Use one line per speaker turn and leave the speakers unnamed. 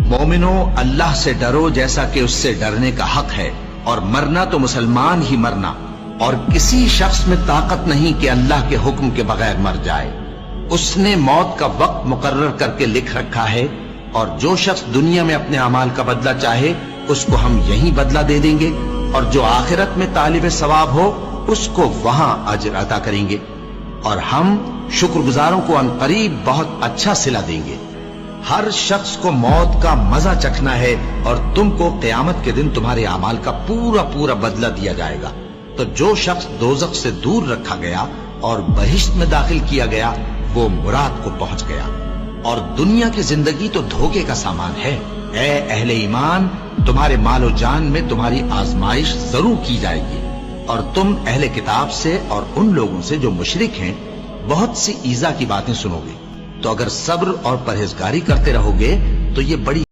मोमिनो, अल्लाह से डरो जैसा कि उससे डरने का हक है, और मरना तो मुसलमान ही मरना, और किसी शख्स में ताकत नहीं कि अल्लाह के हुक्म के बगैर मर जाए। उसने मौत का वक्त मुकर्रर करके लिख रखा है, और जो शख्स दुनिया में अपने अमाल का बदला चाहे उसको हम यही बदला दे देंगे, और जो आखिरत में तालिब सवाब हो उसको वहां अजर अता करेंगे, और हम शुक्रगुजारों को अनकरीब बहुत अच्छा सिला देंगे। हर शख्स को मौत का मजा चखना है, और तुमको क़यामत के दिन तुम्हारे अमाल का पूरा पूरा बदला दिया जाएगा। तो जो शख्स दोज़ख से दूर रखा गया और बहिश्त में दाखिल किया गया, वो मुराद को पहुंच गया। और दुनिया की जिंदगी तो धोखे का सामान है। ए अहले ईमान, तुम्हारे मालो जान में तुम्हारी आजमाइश जरूर की जाएगी, और तुम अहले किताब से और उन लोगों से जो मुशरिक हैं बहुत सी ईजा की बातें सुनोगे। तो अगर सब्र और परहेजगारी करते रहोगे तो ये बड़ी